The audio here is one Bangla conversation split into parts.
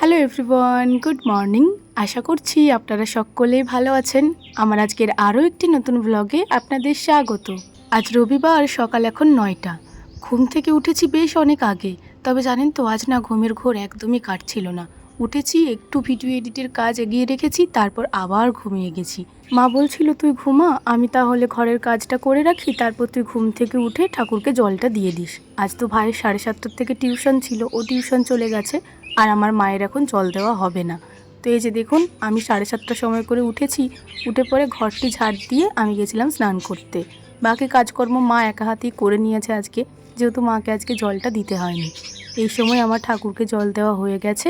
Hello everyone, good morning. আশা করছি আপনারা সকলেই ভালো আছেন। আমার আজকের আরও একটি নতুন ব্লগে আপনাদের স্বাগত। আজ রবিবার, সকাল এখন 9টা। ঘুম থেকে উঠেছি বেশ অনেক আগে, তবে জানেন তো আজ না ঘুমের ঘোর একদমই কাটছিল না। উঠেছি, একটু ভিডিও এডিটের কাজ এগিয়ে রেখেছি, তারপর আবার ঘুমিয়ে গেছি। মা বলছিল তুই ঘুমা, আমি তাহলে ঘরের কাজটা করে রাখি, তারপর তুই ঘুম থেকে উঠে ঠাকুরকে জলটা দিয়ে দিস। আজ তো ভাইয়ের 7:30 থেকে টিউশন ছিল, ও টিউশন চলে গেছে, আর আমার মায়ের এখন জল দেওয়া হবে না। তো এই যে দেখুন, আমি 7:30টার সময় করে উঠেছি। উঠে পরে ঘরটি ঝাড় দিয়ে আমি গেছিলাম স্নান করতে। বাকি কাজকর্ম মা একা হাতেই করে নিয়েছে আজকে, যেহেতু মাকে আজকে জলটা দিতে হয়নি। এই সময় আমার ঠাকুরকে জল দেওয়া হয়ে গেছে।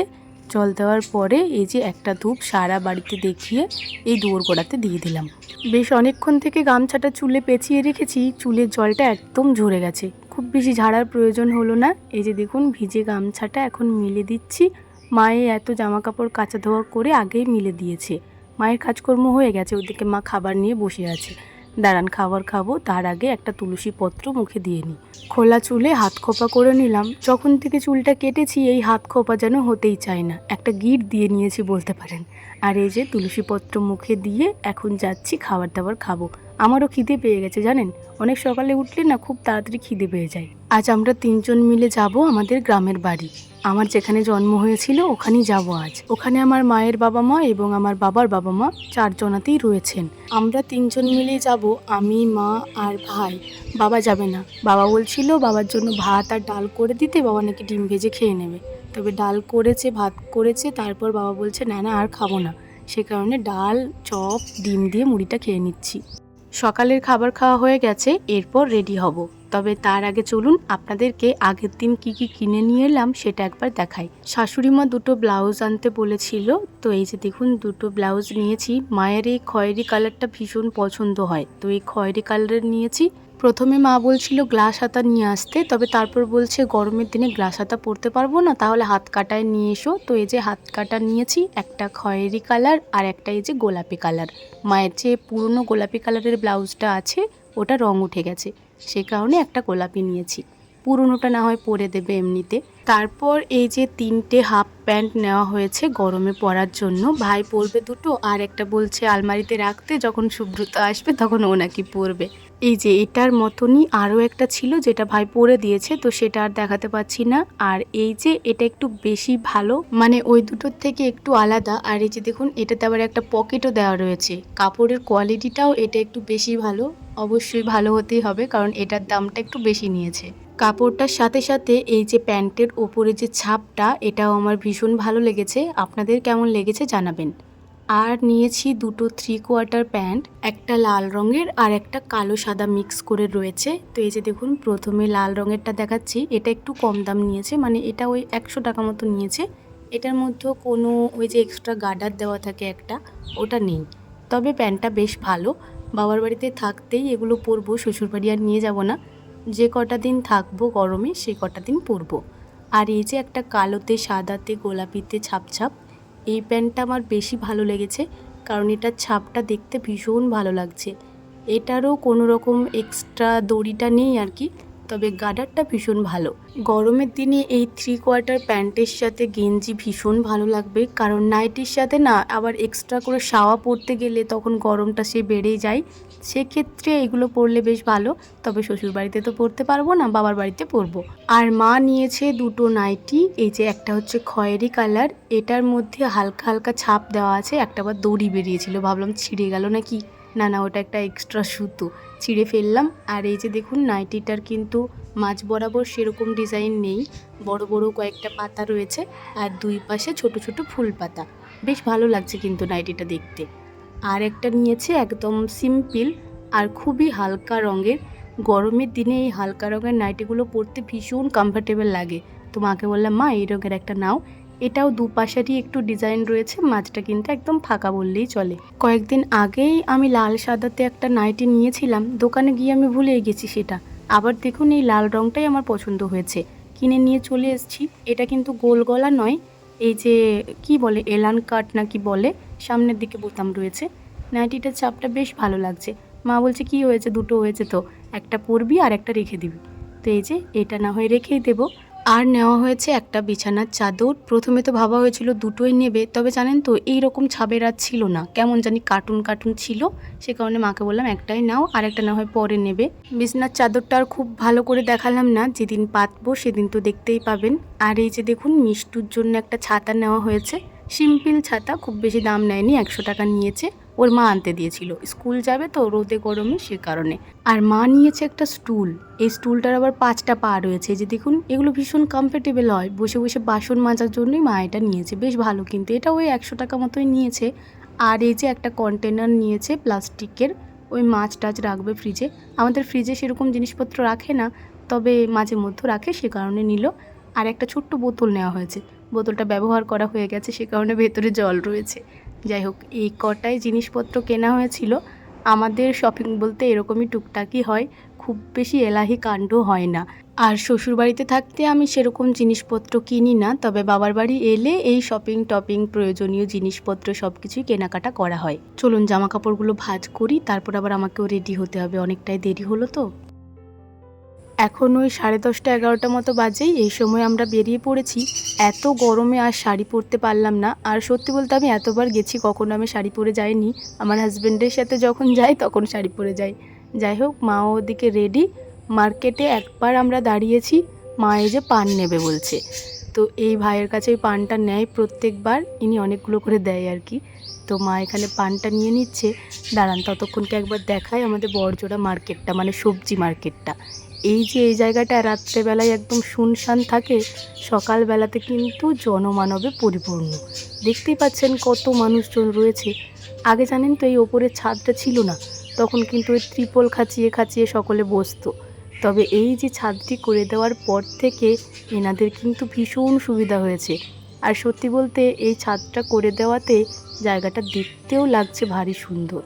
জল দেওয়ার পরে এই যে একটা ধূপ সারা বাড়িতে দেখিয়ে এই দুয়ার গোড়াতে দিয়ে দিলাম। বেশ অনেকক্ষণ থেকে গামছাটা চুলে পেঁচিয়ে রেখেছি, চুলের জলটা একদম ঝরে গেছে, খুব বেশি ঝাড়ার প্রয়োজন হলো না। এই যে দেখুন, ভিজে গামছাটা এখন মিলে দিচ্ছি। মায়ে এত জামা কাপড় কাচা ধোয়া করে আগেই মিলে দিয়েছে। মায়ের কাজকর্ম হয়ে গেছে, ওদিকে মা খাবার নিয়ে বসে আছে। দাঁড়ান, খাবার খাবো, তার আগে একটা তুলসী পত্র মুখে দিয়ে নিই। খোলা চুলে হাত খোপা করে নিলাম। যখন থেকে চুলটা কেটেছি এই হাত খোপা যেন হতেই চায় না, একটা গিট দিয়ে নিয়েছি বলতে পারেন। আর এই যে তুলসী পত্র মুখে দিয়ে এখন যাচ্ছি খাবার দাবার খাবো। আমারও খিদে পেয়ে গেছে জানেন, অনেক সকালে উঠলে না খুব তাড়াতাড়ি খিদে পেয়ে যায়। আজ আমরা 3জন মিলে যাব আমাদের গ্রামের বাড়ি। আমার যেখানে জন্ম হয়েছিল ওখানেই যাব আজ। ওখানে আমার মায়ের বাবা মা এবং আমার বাবার বাবা মা 4জনাতেই রয়েছেন। আমরা 3জন মিলেই যাব, আমি, মা আর ভাই। বাবা যাবে না, বাবা বলছিল বাবার জন্য ভাত আর ডাল করে দিতে, বাবা নাকি ডিম ভেজে খেয়ে নেবে। তবে ডাল করেছে, ভাত করেছে, তারপর বাবা বলছে না না আর খাবো না। সে কারণে ডাল, চপ, ডিম দিয়ে মুড়িটা খেয়ে নিচ্ছি। সকালের খাবার খাওয়া হয়ে গেছে, এরপর রেডি হব। তবে তার আগে চলুন আপনাদেরকে আগের দিন কি কি কিনে নিয়ে এলাম সেটা একবার দেখাই। শাশুড়ি মা 2টো ব্লাউজ আনতে বলেছিল, তো এই যে দেখুন 2টো ব্লাউজ নিয়েছি। মায়ের এই খয়েরি কালারটা ভীষণ পছন্দ হয়, তো এই খয়েরি কালারের নিয়েছি। প্রথমে মা বলছিল গ্লাস হাতা নিয়ে আসতে, তবে তারপর বলছে গরমের দিনে গ্লাস হাতা পরতে পারবো না, তাহলে হাত কাটায় নিয়ে এসো। তো এই যে হাত কাটা নিয়েছি, একটা খয়েরি কালার আর একটা এই যে গোলাপি কালার। মায়ের যে পুরনো গোলাপি কালারের ব্লাউজটা আছে ওটা রং উঠে গেছে, সে কারণে একটা গোলাপি নিয়েছি। পুরনোটা না হয় পরে দেবে এমনিতে। তারপর এই যে 3টে হাফ প্যান্ট নেওয়া হয়েছে গরমে পরার জন্য। ভাই পরবে 2টো, আর একটা বলছে আলমারিতে রাখতে, যখন সুব্রত আসবে তখন ও নাকি পরবে। এই যে এটার মতনই আরও একটা ছিল যেটা ভাই পরে দিয়েছে, তো সেটা আর দেখাতে পাচ্ছি না। আর এই যে এটা একটু বেশি ভালো, মানে ওই দুটোর থেকে একটু আলাদা। আর এই যে দেখুন, এটাতে আবার একটা পকেটও দেওয়া রয়েছে। কাপড়ের কোয়ালিটিটাও এটা একটু বেশি ভালো, অবশ্যই ভালো হতেই হবে কারণ এটার দামটা একটু বেশি নিয়েছে। কাপড়টার সাথে সাথে এই যে প্যান্টের ওপরে যে ছাপটা, এটাও আমার ভীষণ ভালো লেগেছে। আপনাদের কেমন লেগেছে জানাবেন। আর নিয়েছি 2টো 3/4 প্যান্ট, একটা লাল রঙের আর একটা কালো সাদা মিক্স করে রয়েছে। তো এই যে দেখুন, প্রথমে লাল রঙেরটা দেখাচ্ছি। এটা একটু কম দাম নিয়েছে, মানে এটা ওই 100 টাকা মতো নিয়েছে। এটার মধ্যে কোনো ওই যে এক্সট্রা গার্ডার দেওয়া থাকে একটা, ওটা নেই। তবে প্যান্টটা বেশ ভালো। বাবার বাড়িতে থাকতেই এগুলো পরবো, শ্বশুরবাড়ি আর নিয়ে যাব না। যে কটা দিন থাকবো গরমে সে কটা দিন পরবো। আর এই যে একটা কালোতে সাদাতে গোলাপিতে ছাপ ছাপ, এই প্যান্টটা আমার বেশি ভালো লেগেছে কারণ এটার ছাপটা দেখতে ভীষণ ভালো লাগছে। এটারও কোনো রকম এক্সট্রা দড়িটা নেই আর কি, তবে গার্ডারটা ভীষণ ভালো। গরমের দিনে এই 3/4 প্যান্টের সাথে গেঞ্জি ভীষণ ভালো লাগবে, কারণ নাইটির সাথে না আবার এক্সট্রা করে শাওয়া পরতে গেলে তখন গরমটা সে বেড়েই যায়। সেক্ষেত্রে এগুলো পরলে বেশ ভালো, তবে শ্বশুরবাড়িতে তো পরতে পারবো না, বাবার বাড়িতে পরবো। আর মা নিয়েছে 2টো নাইটি। এই যে একটা হচ্ছে খয়েরি কালার, এটার মধ্যে হালকা হালকা ছাপ দেওয়া আছে, একটা আবার দড়ি বেরিয়েছিল, ভাবলাম ছিঁড়ে গেল নাকি, না না ওটা একটা এক্সট্রা সুতো, ছিঁড়ে ফেললাম। আর এই যে দেখুন, নাইটিটার কিন্তু মাঝ বরাবর সেরকম ডিজাইন নেই, বড় বড় কয়েকটা পাতা রয়েছে আর দুই পাশে ছোট ছোট ফুল পাতা। বেশ ভালো লাগছে কিন্তু নাইটিটা দেখতে। আর একটা নিয়েছে একদম সিম্পল আর খুবই হালকা রঙের। গরমের দিনে এই হালকা রঙের নাইটিগুলো পরতে ভীষণ কমফর্টেবল লাগে, তো মাকে বললাম মা এই রঙের একটা নাও। এটাও দুপাশেরই একটু ডিজাইন রয়েছে, মাঝটা কিন্তু একদম ফাঁকা বললেই চলে। কয়েকদিন আগেই আমি লাল সাদাতে একটা নাইটি নিয়েছিলাম, দোকানে গিয়ে আমি ভুলেই গেছি সেটা। আবার দেখুন এই লাল রঙটাই আমার পছন্দ হয়েছে, কিনে নিয়ে চলে এসেছি। এটা কিন্তু গোল গলা নয়, এই যে কি বলে এলান কাট না কি বলে, সামনের দিকে বোতাম রয়েছে। নাইটিটার চাপটা বেশ ভালো লাগছে। মা বলছে কি হয়েছে, 2টো হয়েছে তো, একটা পরবি আর একটা রেখে দিবি। তো এই যে এটা না হয় রেখেই দেবো, আর নেওয়া হয়েছে একটা বিছানার চাদর। প্রথমে তো ভাবা হয়েছিল দুটোই নেবে, তবে জানেন তো এইরকম ছাপের আর ছিল না, কেমন জানি কার্টুন কার্টুন ছিল। সে কারণে মাকে বললাম একটাই নাও, আর একটা না হয় পরে নেবে। বিছানার চাদরটা আর খুব ভালো করে দেখালাম না, যেদিন পাতবো সেদিন তো দেখতেই পাবেন। আর এই যে দেখুন মিষ্টুর জন্য একটা ছাতা নেওয়া হয়েছে, সিম্পল ছাতা, খুব বেশি দাম নেয়নি, 100 টাকা নিয়েছে। ওর মা আনতে দিয়েছিল, স্কুল যাবে তো রোদে গরমে সে কারণে। আর মা নিয়েছে একটা স্টুল, এই স্টুলটার আবার 5টা পা রয়েছে, যে দেখুন এগুলো ভীষণ কমফোর্টেবল হয়, বসে বসে বাসন মাজার জন্যই মা এটা নিয়েছে, বেশ ভালো। কিন্তু এটা ওই 100 টাকা মতোই নিয়েছে। আর এই যে একটা কন্টেনার নিয়েছে প্লাস্টিকের, ওই মাছ টাছ রাখবে ফ্রিজে। আমাদের ফ্রিজে সেরকম জিনিসপত্র রাখে না, তবে মাঝে মধ্যে রাখে, সে কারণে নিল। আর একটা ছোট্ট বোতল নেওয়া হয়েছে, বোতলটা ব্যবহার করা হয়ে গেছে, সে কারণে ভেতরে জল রয়েছে। যাই হোক, এই কটাই জিনিসপত্র কেনা হয়েছিল। আমাদের শপিং বলতে এরকমই টুকটাকই হয়, খুব বেশি এলাহি কাণ্ড হয় না। আর শ্বশুরবাড়িতে থাকতে আমি সেরকম জিনিসপত্র কিনি না, তবে বাবার বাড়ি এলে এই শপিং টপিং প্রয়োজনীয় জিনিসপত্র সব কিছুই কেনাকাটা করা হয়। চলুন জামা কাপড়গুলো ভাঁজ করি, তারপর আবার আমাকেও রেডি হতে হবে, অনেকটাই দেরি হলো তো। এখন ওই 10:30 11টা মতো বাজেই, এই সময় আমরা বেরিয়ে পড়েছি। এত গরমে আর শাড়ি পরতে পারলাম না। আর সত্যি বলতে আমি এতবার গেছি, কখনো আমি শাড়ি পরে যাইনি। আমার হাজব্যান্ডের সাথে যখন যাই তখন শাড়ি পরে যাই। যাই হোক, মাও ওদিকে রেডি। মার্কেটে একবার আমরা দাঁড়িয়েছি, মা এই যে পান নেবে বলছে। তো এই ভাইয়ের কাছে ওই পানটা নেয় প্রত্যেকবার, ইনি অনেকগুলো করে দেয় আর কি। তো মা এখানে পানটা নিয়ে নিচ্ছে। দাঁড়ান ততক্ষণকে একবার দেখায় আমাদের বড়জোড়া মার্কেটটা, মানে সবজি মার্কেটটা। এই যে এই জায়গাটা রাত্রেবেলায় একদম শুনশান থাকে, সকালবেলাতে কিন্তু জনমানবে পরিপূর্ণ। দেখতেই পাচ্ছেন কত মানুষজন রয়েছে। আগে জানেন তো এই ওপরের ছাদটা ছিল না, তখন কিন্তু ওই ত্রিপল খাঁচিয়ে খাঁচিয়ে সকলে বসতো। তবে এই যে ছাদটি করে দেওয়ার পর থেকে এনাদের কিন্তু ভীষণ সুবিধা হয়েছে। আর সত্যি বলতে এই ছাদটা করে দেওয়াতে জায়গাটা দেখতেও লাগছে ভারী সুন্দর।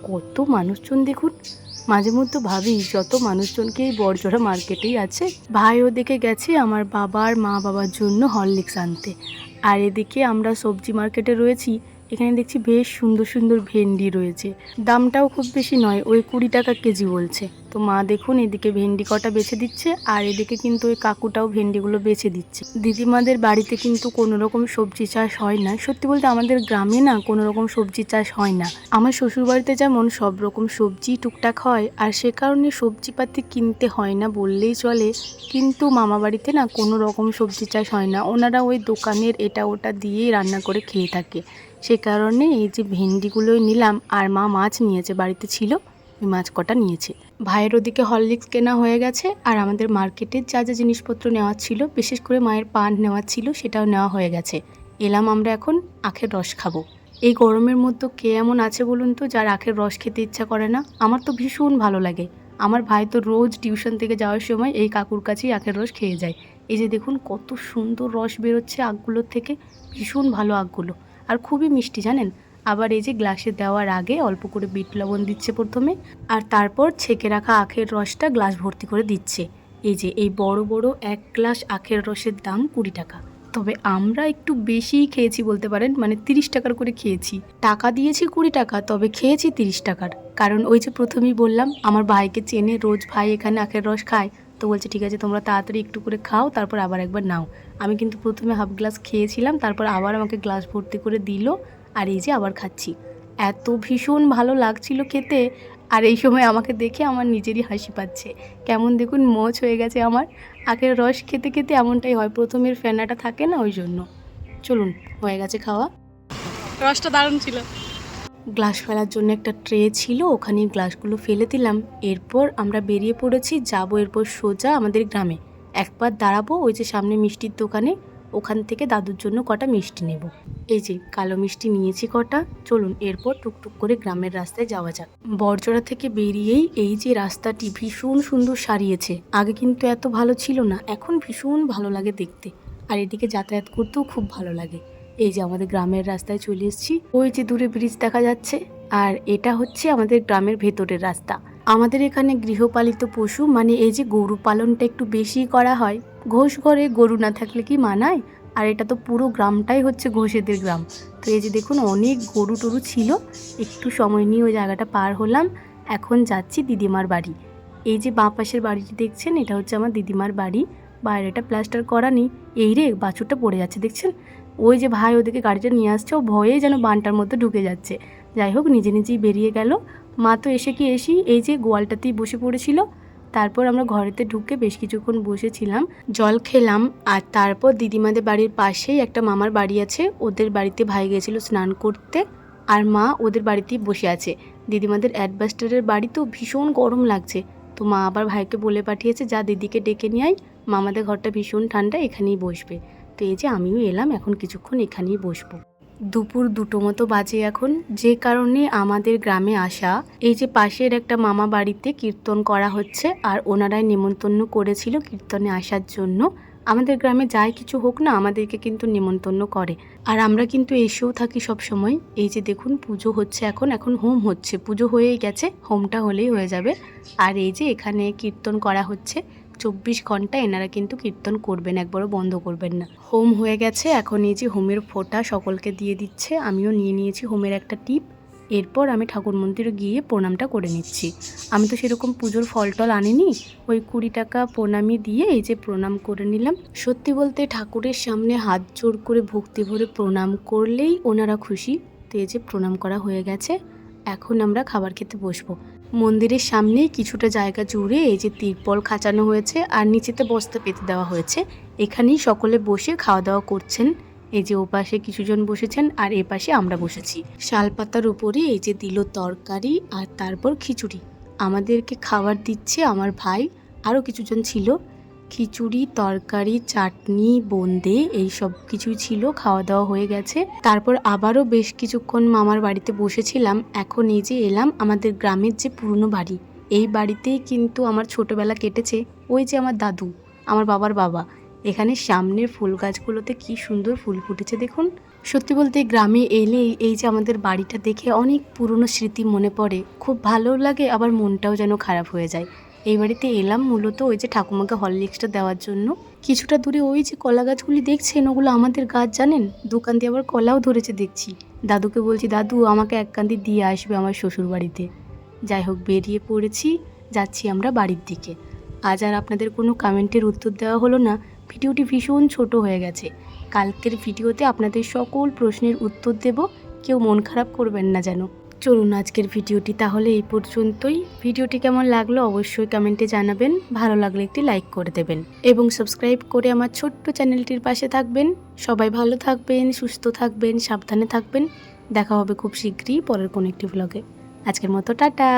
কত মানুষজন দেখুন। মাঝে মধ্যে ভাবি যত মানুষজনকে এই বড়জোড়া মার্কেটেই আছে। ভাই ওদিকে গেছে আমার বাবার মা বাবার জন্য হরলিক্স আনতে। আর এদিকে আমরা সবজি মার্কেটে রয়েছি। এখানে দেখছি বেশ সুন্দর সুন্দর ভেন্ডি রয়েছে, দামটাও খুব বেশি নয়, ওই 20 টাকা কেজি বলছে। তো মা দেখুন এদিকে ভেন্ডি কটা বেছে দিচ্ছে, আর এদিকে কিন্তু ওই কাকুটাও ভেন্ডিগুলো বেছে দিচ্ছে। দিদিমাদের বাড়িতে কিন্তু কোনো রকম সবজি চাষ হয় না, সত্যি বলতে আমাদের গ্রামে না কোনো রকম সবজি চাষ হয় না। আমার শ্বশুরবাড়িতে যেমন সব রকম সবজি টুকটাক হয়, আর সে কারণে সবজিপাতি কিনতে হয় না বললেই চলে। কিন্তু মামা বাড়িতে না কোনো রকম সবজি চাষ হয় না, ওনারা ওই দোকানের এটা ওটা দিয়েই রান্না করে খেয়ে থাকে। সে কারণে এই যে ভেন্ডিগুলোই নিলাম। আর মা মাছ নিয়েছে, বাড়িতে ছিল, ওই মাছ কটা নিয়েছে। ভাইয়ের ওদিকে হরলিক্স কেনা হয়ে গেছে। আর আমাদের মার্কেটের যা যা জিনিসপত্র নেওয়ার ছিল, বিশেষ করে মায়ের পান নেওয়ার ছিল, সেটাও নেওয়া হয়ে গেছে। এলাম আমরা এখন আখের রস খাবো। এই গরমের মধ্যে কে এমন আছে বলুন তো যার আখের রস খেতে ইচ্ছা করে না? আমার তো ভীষণ ভালো লাগে। আমার ভাই তো রোজ টিউশন থেকে যাওয়ার সময় এই কাকুর কাছেই আখের রস খেয়ে যায়। এই যে দেখুন কত সুন্দর রস বেরোচ্ছে আখগুলোর থেকে, ভীষণ ভালো আখগুলো, আর খুবই মিষ্টি জানেন। আবার এই যে গ্লাসে দেওয়ার আগে অল্প করে বিট লবণ দিচ্ছে প্রথমে, আর তারপর ছেঁকে রাখা আখের রসটা গ্লাস ভর্তি করে দিচ্ছে। এই যে এই বড় বড় 1 গ্লাস আখের রসের দাম 20 টাকা। তবে আমরা একটু বেশিই খেয়েছি বলতে পারেন, মানে 30 টাকার করে খেয়েছি। টাকা দিয়েছি 20 টাকা, তবে খেয়েছি 30 টাকার। কারণ ওই যে প্রথমেই বললাম আমার ভাইকে চেনে, রোজ ভাই এখানে আখের রস খায়। তো বলছে ঠিক আছে তোমরা তাড়াতাড়ি একটু করে খাও, তারপর আবার একবার নাও। আমি কিন্তু প্রথমে হাফ গ্লাস খেয়েছিলাম, তারপর আবার আমাকে গ্লাস ভর্তি করে দিল। আর এই যে আবার খাচ্ছি, এত ভীষণ ভালো লাগছিল খেতে। আর এই সময় আমাকে দেখে আমার নিজেরই হাসি পাচ্ছে, কেমন দেখুন মোচ হয়ে গেছে আমার। আখের রস খেতে খেতে এমনটাই হয়, প্রথমের ফেনাটা থাকে না, ওই জন্য। চলুন, হয়ে গেছে খাওয়া। রসটা দারুণ ছিল। গ্লাস ফেলার জন্য একটা ট্রে ছিল, ওখানে গ্লাসগুলো ফেলে দিলাম। এরপর আমরা বেরিয়ে পড়েছি, যাবো এরপর সোজা আমাদের গ্রামে। একবার দাঁড়াবো ওই যে সামনে মিষ্টির দোকানে, ওখান থেকে দাদুর জন্য কটা মিষ্টি নেব। এই যে কালো মিষ্টি নিয়েছি কটা। চলুন এরপর টুকটুক করে গ্রামের রাস্তায় যাওয়া যাক। বড়জোড়া থেকে বেরিয়েই এই যে রাস্তাটি ভীষণ সুন্দর সারিয়েছে, আগে কিন্তু এত ভালো ছিল না, এখন ভীষণ ভালো লাগে দেখতে। আর এদিকে যাতায়াত করতেও খুব ভালো লাগে। এই যে আমাদের গ্রামের রাস্তায় চলে এসেছি, ওই যে দূরে ব্রিজ দেখা যাচ্ছে। আর এটা হচ্ছে আমাদের গ্রামের ভেতরের রাস্তা। আমাদের এখানে গৃহপালিত পশু মানে এই যে গরু পালনটা একটু বেশি করা হয়। ঘোষ ঘরে গরু না থাকলে কি মানায়? আর এটা তো পুরো গ্রামটাই হচ্ছে ঘোষেদের গ্রাম। তো এই যে দেখুন অনেক গরু টরু ছিল, একটু সময় নিয়ে ওই জায়গাটা পার হলাম। এখন যাচ্ছি দিদিমার বাড়ি। এই যে বাঁ পাশের বাড়িটি দেখছেন, এটা হচ্ছে আমার দিদিমার বাড়ি। বাইরেটা প্লাস্টার করা নেই। এই রে বাছুরটা পড়ে যাচ্ছে দেখছেন, ওই যে ভাই ওদিকে গাড়িটা নিয়ে আসছে, ও ভয়ে যেন বানটার মধ্যে ঢুকে যাচ্ছে। যাই হোক নিজে নিজেই বেরিয়ে গেল। মা তো এসে এই যে গোয়ালটাতেই বসে পড়েছিল। তারপর আমরা ঘরেতে ঢুকে বেশ কিছুক্ষণ বসেছিলাম, জল খেলাম। আর তারপর দিদিমাদের বাড়ির পাশেই একটা মামার বাড়ি আছে, ওদের বাড়িতে ভাই গেছিল স্নান করতে, আর মা ওদের বাড়িতেই বসে আছে। দিদিমাদের অ্যাডভাস্টারের বাড়ি তো ভীষণ গরম লাগছে, তো মা আবার ভাইকে বলে পাঠিয়েছে যা দিদিকে ডেকে নিয়ে আয়, মামাদের ঘরটা ভীষণ ঠান্ডা, এখানেই বসবে। তো এই যে আমিও এলাম, এখন কিছুক্ষণ এখানেই বসবো। দুপুর 2টো মতো বাজে এখন, যে কারণে আমাদের গ্রামে আসা। এই যে পাশের একটা মামা বাড়িতে কীর্তন করা হচ্ছে, আর ওনারাই নেমন্তন্ন করেছিল কীর্তনে আসার জন্য। আমাদের গ্রামে যাই কিছু হোক না, আমাদেরকে কিন্তু নেমন্তন্ন করে, আর আমরা কিন্তু এসেও থাকি সব সময়। এই যে দেখুন পুজো হচ্ছে, এখন হোম হচ্ছে, পুজো হয়েই গেছে, হোমটা হলেই হয়ে যাবে। আর এই যে এখানে কীর্তন করা হচ্ছে, 24 ঘন্টা এনারা কিন্তু কীর্তন করবেন, একবারও বন্ধ করবেন না। হোম হয়ে গেছে, এখন এই যে হোমের ফোঁটা সকলকে দিয়ে দিচ্ছে, আমিও নিয়ে নিয়েছি হোমের একটা টিপ। এরপর আমি ঠাকুর মন্দিরে গিয়ে প্রণামটা করে নিচ্ছি। আমি তো সেরকম পুজোর ফল টল আনিনি, ওই 20 টাকা প্রণামী দিয়ে এই যে প্রণাম করে নিলাম। সত্যি বলতে ঠাকুরের সামনে হাত জোর করে ভক্তি ভরে প্রণাম করলেই ওনারা খুশি। তো এই যে প্রণাম করা হয়ে গেছে, এখন আমরা খাবার খেতে বসবো। মন্দিরের সামনেই কিছুটা জায়গা জুড়ে এই যে তিরপল খাঁচানো হয়েছে, আর নিচেতে বস্তা পেতে দেওয়া হয়েছে। এখানেই সকলে বসে খাওয়া দাওয়া করছেন। এই যে ওপাশে কিছুজন বসেছেন, আর এপাশে আমরা বসেছি। শালপাতার উপরে এই যে দিল তরকারি, আর তারপর খিচুড়ি। আমাদেরকে খাবার দিচ্ছে আমার ভাই, আরও কিছুজন ছিল। খিচুড়ি, তরকারি, চাটনি, বোঁদে এই সব কিছুই ছিল। খাওয়া দাওয়া হয়ে গেছে, তারপর আবারও বেশ কিছুক্ষণ মামার বাড়িতে বসেছিলাম। এখন এই যে এলাম আমাদের গ্রামের যে পুরনো বাড়ি, এই বাড়িতেই কিন্তু আমার ছোটবেলা কেটেছে। ওই যে আমার দাদু, আমার বাবার বাবা। এখানে সামনের ফুল গাছগুলোতে কি সুন্দর ফুল ফুটেছে দেখুন। সত্যি বলতে গ্রামে এলে এই যে আমাদের বাড়িটা দেখে অনেক পুরনো স্মৃতি মনে পড়ে, খুব ভালো লাগে, আবার মনটাও যেন খারাপ হয়ে যায়। এই বাড়িতে এলাম মূলত ওই যে ঠাকুমাকে হরলিক্সটা দেওয়ার জন্য। কিছুটা দূরে ওই যে কলা গাছগুলি দেখছেন, ওগুলো আমাদের গাছ জানেন। দোকান দিয়ে আবার কলাও ধরেছে দেখছি। দাদুকে বলছি দাদু আমাকে এক কান্দি দিয়ে আসবে আমার শ্বশুর বাড়িতে। যাই হোক বেরিয়ে পড়েছি, যাচ্ছি আমরা বাড়ির দিকে। আজ আর আপনাদের কোনো কমেন্টের উত্তর দেওয়া হলো না, ভিডিওটি ভীষণ ছোট হয়ে গেছে। কালকের ভিডিওতে আপনাদের সকল প্রশ্নের উত্তর দেব, কেউ মন খারাপ করবেন না যেন। চলুন আজকের ভিডিওটি তাহলে এই পর্যন্তই। ভিডিওটি কেমন লাগলো অবশ্যই কমেন্টে জানাবেন, ভালো লাগলে একটি লাইক করে দেবেন এবং সাবস্ক্রাইব করে আমার ছোট্ট চ্যানেলটির পাশে থাকবেন। সবাই ভালো থাকবেন, সুস্থ থাকবেন, সাবধানে থাকবেন। দেখা হবে খুব শীঘ্রই পরের কোনো একটি ভ্লগে। আজকের মতো টাটা।